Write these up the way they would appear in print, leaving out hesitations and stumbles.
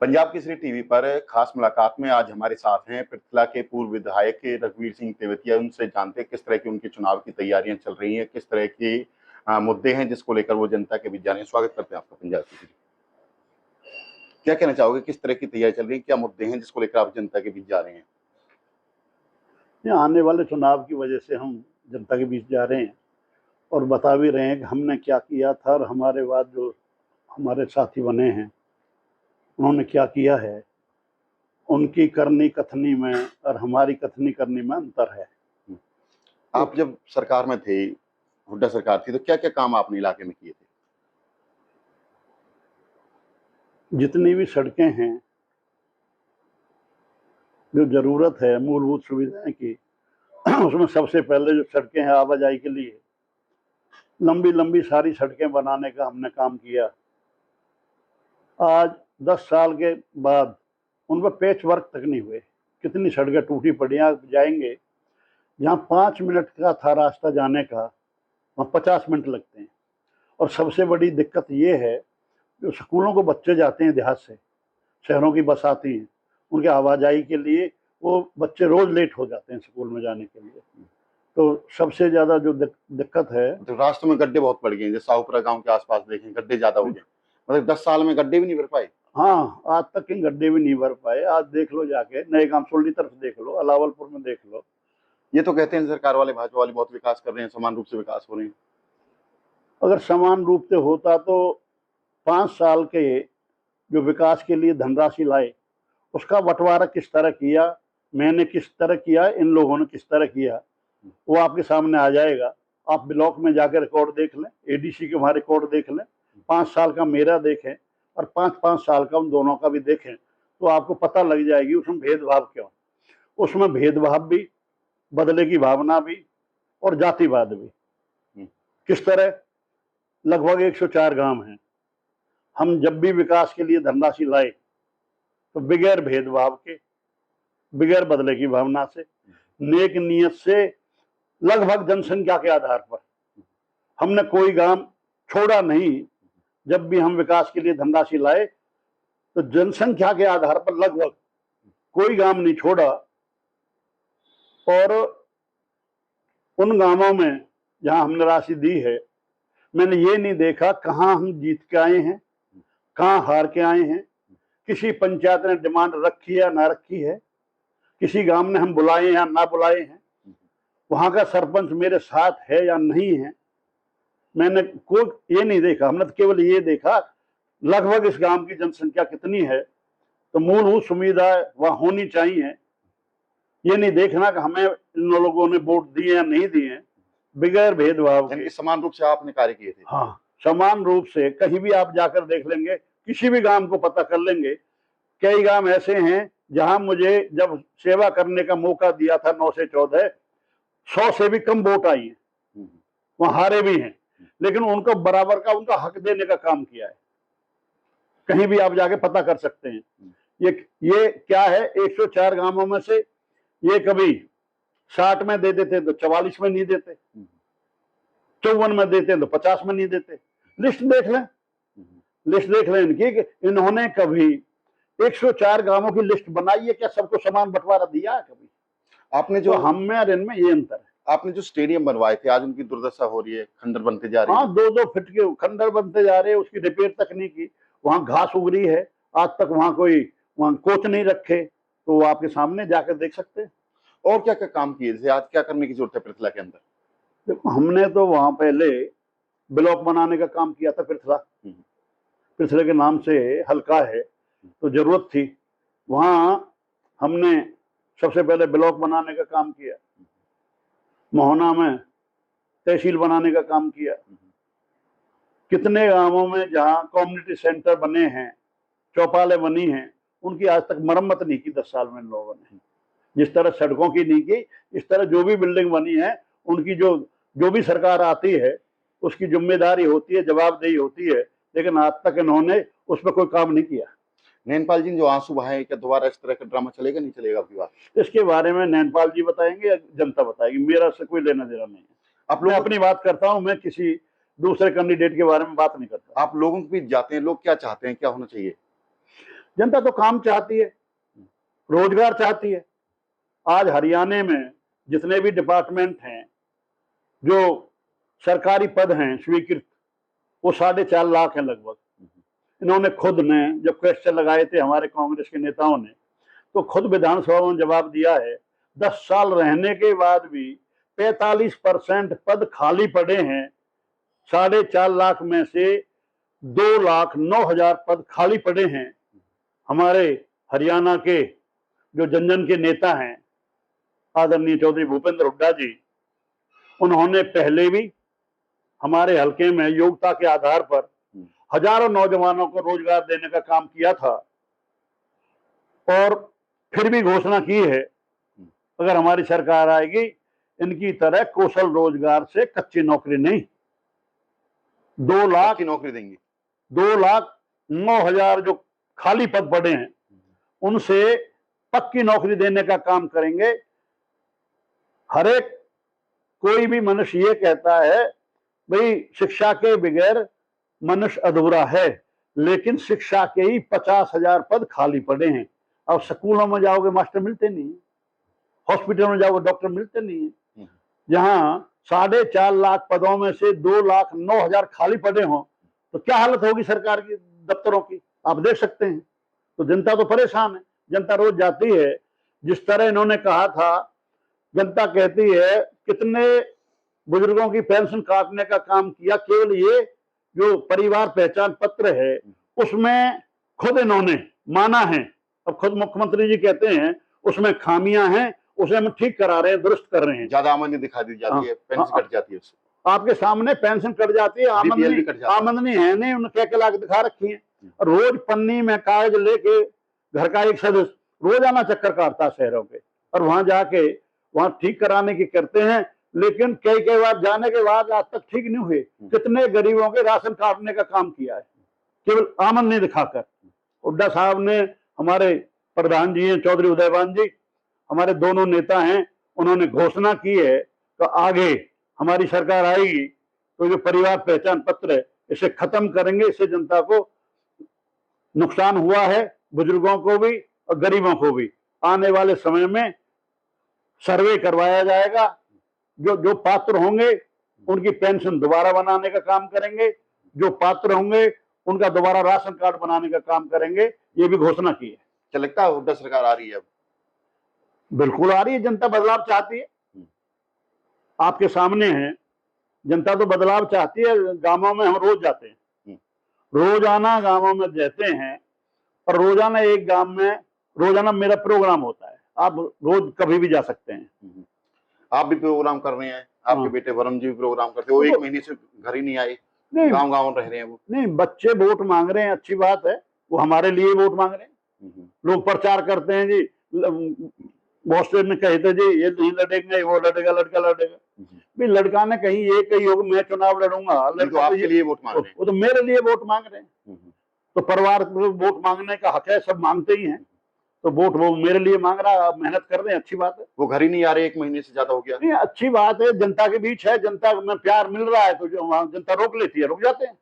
Punjab Kesari TV पर खास मुलाकात में आज हमारे साथ हैं पृथला के पूर्व विधायक रघुवीर सिंह तेवतिया। उनसे जानते हैं किस तरह की उनके चुनाव की तैयारियां चल रही हैं, किस तरह के मुद्दे हैं जिसको लेकर वो जनता के बीच जा रहे हैं। स्वागत करते हैं आपका पंजाब केसरी। क्या कहना चाहोगे, किस तरह की तैयारी चल रही है, क्या मुद्दे हैं जिसको लेकर आप जनता के बीच जा रहे हैं? आने वाले चुनाव की वजह से हम जनता के बीच जा रहे हैं और बता भी रहे हैं कि हमने क्या किया था और हमारे बाद जो हमारे साथी बने हैं उन्होंने क्या किया है। उनकी करनी कथनी में और हमारी कथनी करनी में अंतर है। आप जब सरकार में थे, हुड्डा सरकार थी, तो क्या क्या काम आपने इलाके में किए थे? जितनी भी सड़कें हैं, जो जरूरत है मूलभूत सुविधाएं की, उसमें सबसे पहले जो सड़कें हैं आवाजाही के लिए, लंबी लंबी सारी सड़कें बनाने का हमने काम किया। आज 10 साल के बाद उन पर पैच वर्क तक नहीं हुए। कितनी सड़कें टूटी पड़ी। आप जाएंगे जहाँ 5 मिनट का था रास्ता जाने का, वहाँ 50 मिनट लगते हैं। और सबसे बड़ी दिक्कत ये है, जो स्कूलों को बच्चे जाते हैं देहात से, शहरों की बस आती है, उनके आवाजाही के लिए वो बच्चे रोज लेट हो जाते हैं स्कूल में जाने के लिए। तो सबसे ज्यादा जो दिक्कत है, तो रास्तों में गड्ढे बहुत पड़ गए हैं। जैसे साहूपुरा गांव के आसपास देखें, गड्ढे ज्यादा हो गए। मतलब 10 साल में गड्ढे भी नहीं भर पाए। हाँ, आज तक इन गड्ढे भी नहीं भर पाए। आज देख लो, जाके नए गांव सोल्डी तरफ देख लो, अलावलपुर में देख लो। ये तो कहते हैं सरकार वाले, भाजपा वाले बहुत विकास कर रहे हैं, समान रूप से विकास हो रहे हैं। अगर समान रूप से होता तो 5 साल के जो विकास के लिए धनराशि लाए, उसका बंटवारा किस तरह किया, मैंने किस तरह किया, इन लोगों ने किस तरह किया, वो आपके सामने आ जाएगा। आप ब्लॉक में जाकर रिकॉर्ड देख लें, एडीसी के वहाँ रिकॉर्ड देख लें, 5 साल का मेरा देखें और 5-5 साल का उन दोनों का भी देखें, तो आपको पता लग जाएगी उसमें भेदभाव क्यों। उसमें भेदभाव भी, बदले की भावना भी और जातिवाद भी। किस तरह लगभग 104 गांव हैं। हम जब भी विकास के लिए धनराशि लाए तो बगैर भेदभाव के, बगैर बदले की भावना से, नेक नियत से, लगभग जनसंख्या के आधार पर हमने कोई गांव छोड़ा नहीं। जब भी हम विकास के लिए धनराशि लाए तो जनसंख्या के आधार पर लगभग कोई गांव नहीं छोड़ा। और उन गांवों में जहां हमने राशि दी है, मैंने ये नहीं देखा कहां हम जीत के आए हैं, कहां हार के आए हैं, किसी पंचायत ने डिमांड रखी या ना रखी है, किसी गांव ने हम बुलाए या ना बुलाए हैं, वहां का सरपंच मेरे साथ है या नहीं है, मैंने कोई ये नहीं देखा। हमने तो केवल ये देखा लगभग इस गांव की जनसंख्या कितनी है, तो मूलभूत सुविधा वहां होनी चाहिए। ये नहीं देखना कि हमें इन लोगों ने वोट दिए या नहीं दिए, बगैर भेदभाव के। समान रूप से आपने कार्य किए थे। हाँ, समान रूप से। कहीं भी आप जाकर देख लेंगे, किसी भी गांव को पता कर लेंगे। कई गांव ऐसे हैं जहां मुझे जब सेवा करने का मौका दिया था 9 से 14, 100 से भी कम वोट आई है, वहां हारे भी हैं, लेकिन उनको बराबर का उनका हक देने का काम किया है। कहीं भी आप जाके पता कर सकते हैं। ये क्या है, 104 गांवों में से ये कभी 60 में दे देते तो 44 में नहीं देते, 54 में देते तो 50 में नहीं देते। लिस्ट देख लें, लिस्ट देख लें इनकी कि इन्होंने कभी 104 गांवों की लिस्ट बनाई है क्या? सबको समान बंटवारा दिया है कभी? आपने जो, हम में और इनमें ये अंतर है। आपने जो स्टेडियम बनवाए थे, आज उनकी दुर्दशा हो रही है, खंडर बनते जा रहे हैं। हाँ, 2-2 फीट के खंडर बनते जा रहे हैं, उसकी रिपेयर तक नहीं की। वहां घास उग रही है, आज तक वहां कोई कोच नहीं रखे, तो वो आपके सामने जाकर देख सकते हैं। और क्या क्या काम किए, जैसे आज क्या करने की जरूरत है पृथला के अंदर? देखो, हमने तो वहां पहले ब्लॉक बनाने का काम किया था। पृथला के नाम से हल्का है, तो जरूरत थी। वहां हमने सबसे पहले ब्लॉक बनाने का काम किया, मोहना में तहसील बनाने का काम किया। कितने गांवों में जहां कम्युनिटी सेंटर बने हैं, चौपालें बनी हैं, उनकी आज तक मरम्मत नहीं की 10 साल में इन लोगों ने। जिस तरह सड़कों की नहीं की, इस तरह जो भी बिल्डिंग बनी है उनकी जो भी सरकार आती है उसकी जिम्मेदारी होती है, जवाबदेही होती है, लेकिन आज तक इन्होंने उस पर कोई काम नहीं किया। नैनपाल जी ने जो आंसू बहाए, क्या दोबारा इस तरह का ड्रामा चलेगा, नहीं चलेगा आपकी बात? इसके बारे में नैनपाल जी बताएंगे या जनता बताएगी, मेरा से कोई लेना देना नहीं है। आप लोग अपनी बात करता हूं, मैं किसी दूसरे कैंडिडेट के बारे में बात नहीं करता। आप लोगों के बीच जाते हैं, लोग क्या चाहते हैं, क्या होना चाहिए? जनता तो काम चाहती है, रोजगार चाहती है। आज हरियाणा में जितने भी डिपार्टमेंट हैं, जो सरकारी पद हैं स्वीकृत, वो 4.5 लाख हैं लगभग। इन्होंने खुद ने जब क्वेश्चन लगाए थे हमारे कांग्रेस के नेताओं ने, तो खुद विधानसभा में जवाब दिया है 10 साल रहने के बाद भी 45% पद खाली पड़े हैं। 4.5 लाख में से 2,09,000 पद खाली पड़े हैं। हमारे हरियाणा के जो जन के नेता हैं आदरणीय चौधरी भूपेंद्र हुड्डा जी, उन्होंने पहले भी हमारे हलके में योग्यता के आधार पर हजारों नौजवानों को रोजगार देने का काम किया था, और फिर भी घोषणा की है अगर हमारी सरकार आएगी इनकी तरह कौशल रोजगार से कच्ची नौकरी नहीं, 2 लाख की नौकरी देंगे। 2,09,000 जो खाली पद पड़े हैं उनसे पक्की नौकरी देने का काम करेंगे। हर एक कोई भी मनुष्य ये कहता है भाई शिक्षा के बगैर मनुष्य अधूरा है, लेकिन शिक्षा के ही 50,000 पद खाली पड़े हैं। अब स्कूलों में जाओगे मास्टर मिलते नहीं, हॉस्पिटल में जाओगे डॉक्टर मिलते नहीं है। जहां 4.5 लाख पदों में से 2,09,000 खाली पड़े हों तो क्या हालत होगी सरकार की दफ्तरों की, आप देख सकते हैं। तो जनता तो परेशान है, जनता रोज जाती है। जिस तरह इन्होंने कहा था, जनता कहती है कितने बुजुर्गों की पेंशन काटने का काम किया, केवल ये जो परिवार पहचान पत्र है उसमें खुद इन्होंने माना है। अब खुद मुख्यमंत्री जी कहते हैं उसमें खामियां हैं, उसे हम ठीक करा रहे हैं, दुरुस्त कर रहे हैं। ज्यादा आमदनी दिखा दी जाती है, पेंशन कट जाती है उससे। आपके सामने पेंशन कट जाती है, आमदनी है नहीं, उन्होंने क्या लाख दिखा रखी है। रोज पन्नी में कागज लेके घर का एक सदस्य रोजाना चक्कर काटता शहरों के, और वहां जाके वहां ठीक कराने की करते हैं, लेकिन कई बार जाने के बाद आज तक ठीक नहीं हुए। कितने गरीबों के राशन काटने का काम किया है केवल आमदनी दिखाकर। हुड्डा साहब ने, हमारे प्रधान जी हैं चौधरी उदयवान जी, हमारे दोनों नेता हैं, उन्होंने घोषणा की है तो आगे हमारी सरकार आएगी तो जो परिवार पहचान पत्र है इसे खत्म करेंगे। इससे जनता को नुकसान हुआ है, बुजुर्गों को भी और गरीबों को भी। आने वाले समय में सर्वे करवाया जाएगा, जो पात्र होंगे उनकी पेंशन दोबारा बनाने का काम करेंगे, जो पात्र होंगे उनका दोबारा राशन कार्ड बनाने का काम करेंगे, ये भी घोषणा की है। क्या लगता है हुड्डा सरकार आ रही है अब? बिल्कुल आ रही है, जनता बदलाव चाहती है। आपके सामने है, जनता तो बदलाव चाहती है। गांवों में हम रोज जाते हैं, रोजाना गांवों में जाते हैं, और रोजाना एक गांव में रोजाना मेरा प्रोग्राम होता है। आप रोज कभी भी जा सकते हैं। आप भी प्रोग्राम कर रहे हैं, आपके बेटे वरुण जी भी प्रोग्राम करते हैं, वो 1 महीने से घर ही नहीं आए, गांव रह रहे हैं वो। नहीं, बच्चे वोट मांग रहे हैं, अच्छी बात है, वो हमारे लिए वोट मांग रहे हैं। लोग प्रचार करते हैं जी, बहुत से ने कहे थे जी ये नहीं लड़ेंगे, वो लड़ेगा, लड़का लड़ेगा। भी लड़का ने कहीं ये कही होगा मैं चुनाव लड़ूंगा, लड़का आपके लिए वोट मांग रहे हैं, वो तो मेरे लिए वोट मांग रहे हैं। तो परिवार वोट मांगने का हक है, सब मांगते ही हैं, तो वोट वो मेरे लिए मांग रहा है, मेहनत कर रहे हैं, अच्छी बात है। वो घर ही नहीं आ रहे, 1 महीने से ज्यादा हो गया। नहीं, अच्छी बात है, जनता के बीच है, जनता में प्यार मिल रहा है तो जो वहां जनता रोक लेती है, रुक जाते हैं।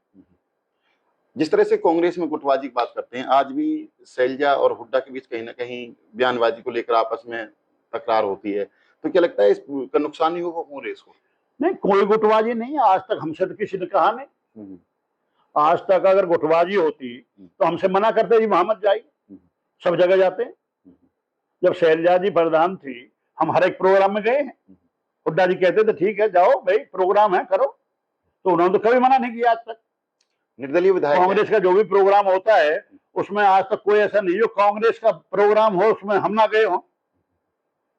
जिस तरह से कांग्रेस में गुटबाजी की बात करते हैं, आज भी शैलजा और हुड्डा के बीच कहीं ना कहीं बयानबाजी को लेकर आपस में तकरार होती है, तो क्या लगता है इसका नुकसान नहीं होगा कांग्रेस को? नहीं, कोई गुटबाजी नहीं है, आज तक हमसे तो किसी ने कहा नहीं। आज तक अगर गुटबाजी होती तो हमसे मना करते जी वहां मत जाइए, सब जगह जाते हैं। जब शैलजा जी प्रधान थी, हम हर एक प्रोग्राम में गए हैं। हुड्डा जी कहते थे ठीक है जाओ भाई, प्रोग्राम है करो, तो उन्होंने तो कभी मना नहीं किया आज तक। निर्दलीय विधायक कांग्रेस का जो भी प्रोग्राम होता है उसमें आज तक कोई ऐसा नहीं जो कांग्रेस का प्रोग्राम हो उसमें हम ना गए हो,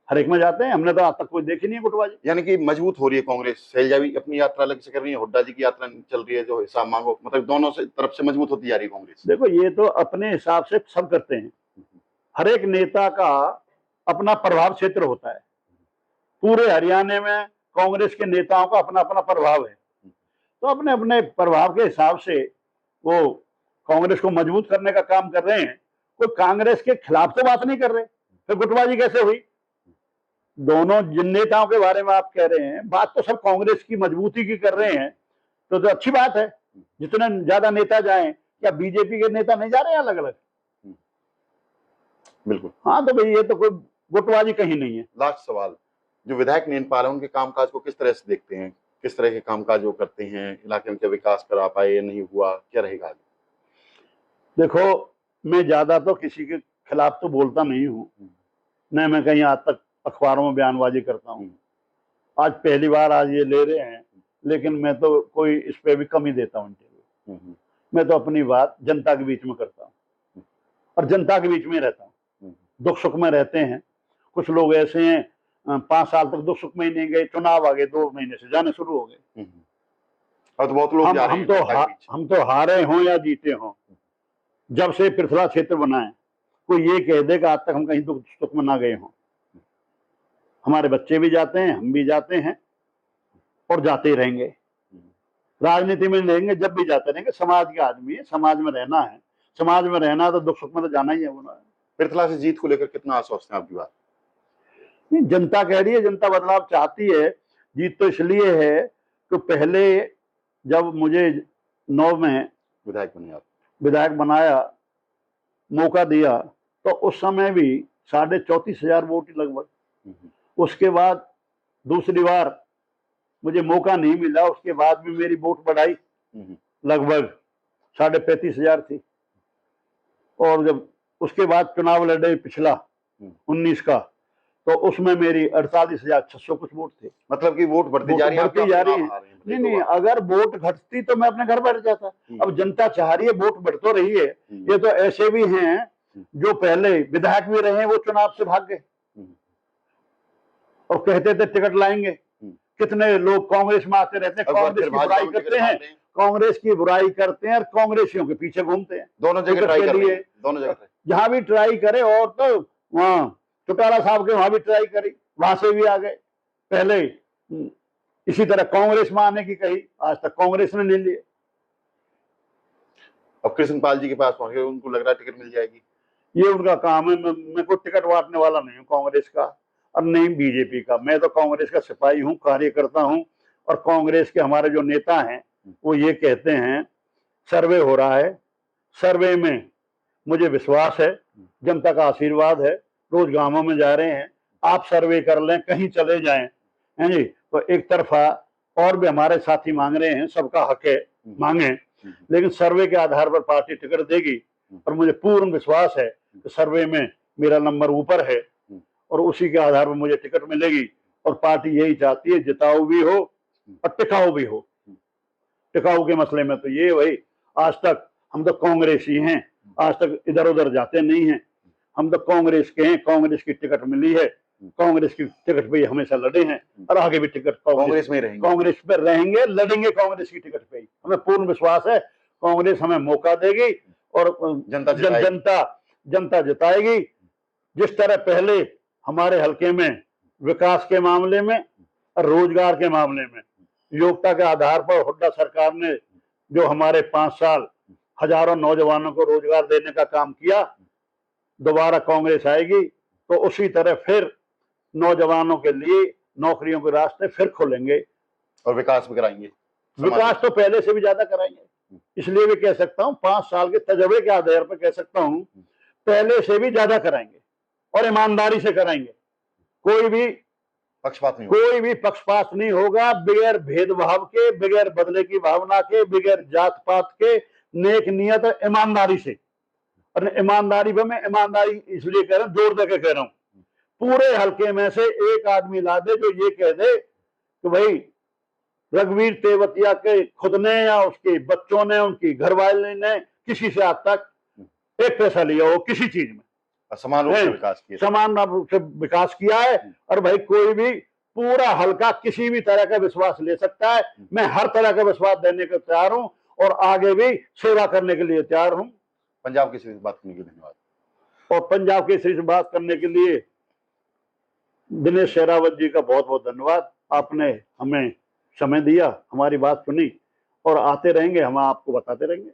हर एक में जाते हैं। हमने तो आज तक कोई देखी नहीं है गुटबाजी। यानी कि मजबूत हो रही है कांग्रेस, शैलजा भी अपनी यात्रा अलग से कर रही है, हुड्डा जी की यात्रा चल रही है, जो हिसाब मांगो, मतलब दोनों से तरफ से मजबूत होती जा रही है कांग्रेस। देखो, ये तो अपने हिसाब से सब करते हैं, हर एक नेता का अपना प्रभाव क्षेत्र होता है। पूरे हरियाणा में कांग्रेस के नेताओं का अपना अपना प्रभाव है, तो अपने अपने प्रभाव के हिसाब से वो कांग्रेस को मजबूत करने का काम कर रहे हैं। कोई कांग्रेस के खिलाफ तो बात नहीं कर रहे, फिर गुटबाजी कैसे हुई? दोनों जिन नेताओं के बारे में आप कह रहे हैं, बात तो सब कांग्रेस की मजबूती की कर रहे हैं, तो अच्छी बात है। जितने ज्यादा नेता जाएं, क्या बीजेपी के नेता नहीं जा रहे हैं अलग अलग? बिल्कुल। हाँ, तो भाई ये तो कोई गुटबाजी कहीं नहीं है। लास्ट सवाल, जो विधायक नीनपाल हैं उनके कामकाज को किस तरह से देखते हैं? किस तरह के कामकाज वो करते हैं? इलाके में क्या विकास करा पाए या नहीं हुआ? क्या रहेगा आगे? देखो, मैं ज्यादा तो किसी के खिलाफ तो बोलता नहीं हूँ, न मैं कहीं आज तक अखबारों में बयानबाजी करता हूँ। आज पहली बार आज ये ले रहे हैं, लेकिन मैं तो कोई इस पे भी कम ही देता हूँ इंटरव्यू। मैं तो अपनी बात जनता के बीच में करता हूँ और जनता के बीच में रहता हूँ। दुख सुख में रहते हैं। कुछ लोग ऐसे हैं 5 साल तक दुख सुख में ही नहीं गए, चुनाव आ गए 2 महीने से जाने शुरू हो गए। अब तो बहुत लोग जा रहे हैं जनता के बीच। हम तो हारे हों या जीते हों, जब से पृथ्वी क्षेत्र बना है, कोई ये कह दे कि आज तक हम कहीं दुख सुख में ना गए हों। हमारे बच्चे भी जाते हैं, हम भी जाते हैं और जाते ही रहेंगे। राजनीति में रहेंगे, जब भी जाते रहेंगे। समाज के आदमी है, समाज में रहना है। समाज में रहना तो दुख सुख में तो जाना ही है। पृथ्वी से जीत को लेकर कितना आश्वस्त है आपकी बात? नहीं, जनता कह रही है, जनता बदलाव चाहती है। जीत तो इसलिए है कि पहले जब मुझे 9 में विधायक बनाया, मौका दिया, तो उस समय भी 34,500 वोट लगभग। उसके बाद दूसरी बार मुझे मौका नहीं मिला, उसके बाद भी मेरी वोट बढ़ाई, लगभग 35,500 थी। और जब उसके बाद चुनाव लड़े पिछला 19 का, तो उसमें मेरी 48,600 कुछ वोट थे। मतलब कि वोट बढ़ती जा रही है। नहीं, अगर वोट घटती तो मैं अपने घर बैठ जाता। अब जनता चाह रही है, वोट बढ़ तो रही है। ये तो ऐसे भी हैं जो पहले विधायक भी रहे, वो चुनाव से भाग गए और कहते थे टिकट लाएंगे। कितने लोग कांग्रेस में आते रहते हैं, कांग्रेस की बुराई करते हैं, कांग्रेस की बुराई करते हैं और कांग्रेसियों के पीछे घूमते हैं। दोनों जगह ट्राई कर रहे हैं, दोनों जगह जहां भी ट्राई करे। और तो वहां चौटाला साहब के वहां भी ट्राई करी, वहां से भी आ गए। पहले इसी तरह कांग्रेस में आने की कही, आज तक कांग्रेस ने नहीं लिए। अब कृष्णपाल जी के पास पहुंच गए, उनको लग रहा है टिकट मिल जाएगी। ये उनका काम है। मैं कोई टिकट बांटने वाला नहीं हूँ कांग्रेस का और नहीं बीजेपी का। मैं तो कांग्रेस का सिपाही हूँ, कार्यकर्ता हूँ। और कांग्रेस के हमारे जो नेता हैं वो ये कहते हैं, सर्वे हो रहा है, सर्वे में मुझे विश्वास है, जनता का आशीर्वाद है, रोज गांवों में जा रहे हैं, आप सर्वे कर लें, कहीं चले जाएं, हैं जी। तो एक तरफा और भी हमारे साथी मांग रहे हैं, सबका हक है मांगे, लेकिन सर्वे के आधार पर पार्टी टिकट देगी। और मुझे पूर्ण विश्वास है कि सर्वे में मेरा नंबर ऊपर है और उसी के आधार पर मुझे टिकट मिलेगी। और पार्टी यही चाहती है, जिताऊ भी हो और टिकाऊ भी हो। टिकाऊ के मसले में तो ये भाई, आज तक हम तो कांग्रेस ही हैं, आज तक इधर उधर जाते नहीं हैं। हम तो कांग्रेस के हैं, कांग्रेस की टिकट मिली है, कांग्रेस की टिकट पे हमेशा लड़े हैं और आगे भी टिकट कांग्रेस में रहेंगे, कांग्रेस पे रहेंगे, लड़ेंगे कांग्रेस की टिकट पे ही। हमें पूर्ण विश्वास है कांग्रेस हमें मौका देगी और जनता जिताएगी। जिस तरह पहले हमारे हल्के में विकास के मामले में और रोजगार के मामले में योग्यता के आधार पर हुड्डा सरकार ने जो हमारे 5 साल हजारों नौजवानों को रोजगार देने का काम किया, दोबारा कांग्रेस आएगी तो उसी तरह फिर नौजवानों के लिए नौकरियों के रास्ते फिर खोलेंगे और विकास भी कराएंगे। विकास तो पहले से भी ज्यादा कराएंगे। इसलिए भी कह सकता हूं, 5 साल के तजर्बे के आधार पर कह सकता हूं, पहले से भी ज्यादा कराएंगे और ईमानदारी से कराएंगे। कोई भी पक्षपात नहीं होगा, बगैर भेदभाव के, बगैर बदले की भावना के, बगैर जात पात के, नेक नियत ईमानदारी से। और ईमानदारी पे मैं ईमानदारी इसलिए कह रहा हूं, जोर देकर कह रहा हूं, पूरे हल्के में से एक आदमी ला दे जो ये कह दे कि भाई रघुवीर तेवतिया के खुद ने या उसके बच्चों ने, उनकी घरवाले ने किसी से आज तक एक पैसा लिया हो किसी चीज में, समान रूप से विकास किया है। और भाई कोई भी पूरा हल्का किसी भी तरह का विश्वास ले सकता है। मैं हर तरह का विश्वास देने को तैयार हूं और आगे भी सेवा करने के लिए तैयार हूं। पंजाब केसरी से बात करने के लिए धन्यवाद। और पंजाब केसरी से बात करने के लिए दिनेश शेरावत जी का बहुत बहुत धन्यवाद। आपने हमें समय दिया, हमारी बात सुनी और आते रहेंगे, हम आपको बताते रहेंगे।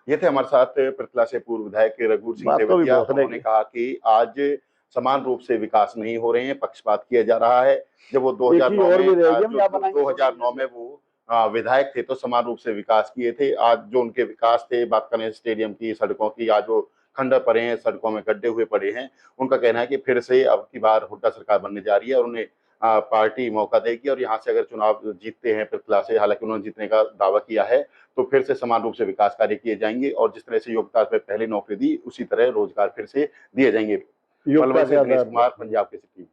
ये थे हमारे साथ पृथला से पूर्व विधायक रघुवीर सिंह तेवतिया। उन्होंने कहा कि आज समान रूप से विकास नहीं हो रहे हैं, पक्षपात किया जा रहा है। जब वो 2009 में वो विधायक थे तो समान रूप से विकास किए थे। आज जो उनके विकास थे, बात करें स्टेडियम की, सड़कों की, आज वो खंडर पड़े हैं, सड़कों में गड्ढे हुए पड़े हैं। उनका कहना है कि फिर से अब की बार हुड्डा सरकार बनने जा रही है और उन्हें पार्टी मौका देगी और यहाँ से अगर चुनाव जीतते हैं पृथला से, हालांकि उन्होंने जीतने का दावा किया है, तो फिर से समान रूप से विकास कार्य किए जाएंगे और जिस तरह से योग्यता पे पहले नौकरी दी उसी तरह रोजगार फिर से दिए जाएंगे। पलवल से दिनेश कुमार, पंजाब के सिटी।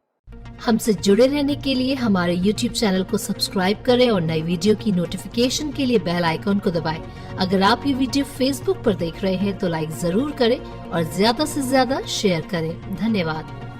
हमसे जुड़े रहने के लिए हमारे YouTube चैनल को सब्सक्राइब करें और नई वीडियो की नोटिफिकेशन के लिए बेल आइकॉन को दबाएं। अगर आप ये वीडियो Facebook पर देख रहे हैं तो लाइक जरूर करें और ज्यादा से ज्यादा शेयर करें। धन्यवाद।